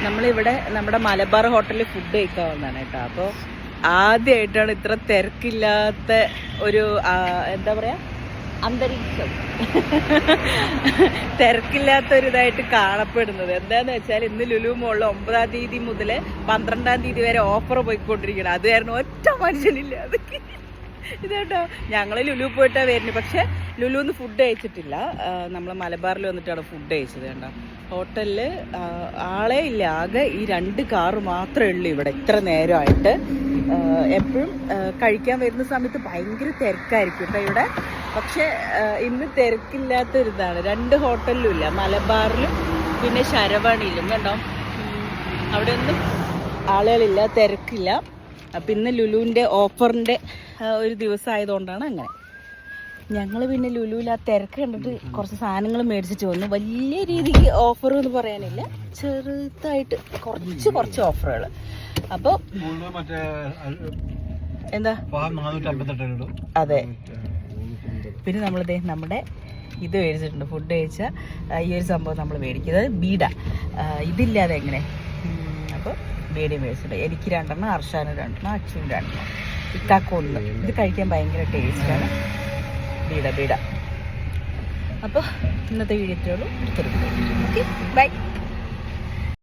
നമ്മളിവിടെ നമ്മുടെ മലബാർ ഹോട്ടലിൽ ഫുഡ് കഴിക്കാൻ വന്നതാണ് കേട്ടോ. അപ്പോൾ ആദ്യമായിട്ടാണ് ഇത്ര തിരക്കില്ലാത്ത ഒരു എന്താ പറയുക അന്തരീക്ഷം തിരക്കില്ലാത്തൊരിതായിട്ട് കാണപ്പെടുന്നത്. എന്താന്ന് വെച്ചാൽ ഇന്ന് ലുലു മോളിൽ 9-ാം തീയതി മുതൽ 12-ാം തീയതി വരെ ഓഫർ പോയിക്കൊണ്ടിരിക്കണം. അത് കാരണം ഒറ്റ മനുഷ്യനില്ല. അതൊക്കെ ഇതേട്ടോ ഞങ്ങൾ ലുലു പോയിട്ടാണ് വരുന്നത്. പക്ഷെ ലുലുന്ന് ഫുഡ് കഴിച്ചിട്ടില്ല. നമ്മൾ മലബാറിൽ വന്നിട്ടാണ് ഫുഡ് കഴിച്ചത്. കണ്ടോ ഹോട്ടലിൽ ആളെ ഇല്ല. ആകെ ഈ 2 കാറ് മാത്രമേ ഉള്ളൂ ഇവിടെ ഇത്ര നേരമായിട്ട്. എപ്പോഴും കഴിക്കാൻ വരുന്ന സമയത്ത് ഭയങ്കര തിരക്കായിരിക്കും കേട്ടോ ഇവിടെ. പക്ഷെ ഇന്ന് തിരക്കില്ലാത്തൊരിതാണ്. 2 ഹോട്ടലിലും ഇല്ല, മലബാറിലും പിന്നെ ശരവണിയിലും. കണ്ടോ അവിടെ ഒന്നും ആളുകളില്ല, തിരക്കില്ല. അപ്പം ഇന്ന് ലുലുവിൻ്റെ ഓഫറിൻ്റെ ഒരു ദിവസം ആയതുകൊണ്ടാണ് അങ്ങനെ. ഞങ്ങൾ പിന്നെ ലുലുവിൽ ആ തിരക്ക് കണ്ടിട്ട് കുറച്ച് സാധനങ്ങൾ മേടിച്ചിട്ട് വന്നു. വലിയ രീതിക്ക് ഓഫർ എന്ന് പറയാനില്ല, ചെറുതായിട്ട് കുറച്ച് ഓഫറുകൾ. അപ്പോൾ എന്താ അതെ. പിന്നെ നമ്മളിതേ നമ്മുടെ ഇത് മേടിച്ചിട്ടുണ്ട്. ഫുഡ് കഴിച്ച ഈ ഒരു സംഭവം നമ്മൾ മേടിക്കുന്നത് ബീഡ. ഇതില്ലാതെ എങ്ങനെ. അപ്പോൾ ബീഡ മേടിച്ചിട്ടുണ്ട്. എനിക്ക് 2 അർഷാന് 2 അച്ഛനും 2 ഇക്കാക്കൊന്ന്. ഇത് കഴിക്കാൻ ഭയങ്കര ടേസ്റ്റാണ് ബീഡ. അപ്പോൾ ഇന്നത്തെ വീഡിയോ ഇത്രയുള്ളൂ. Okay by.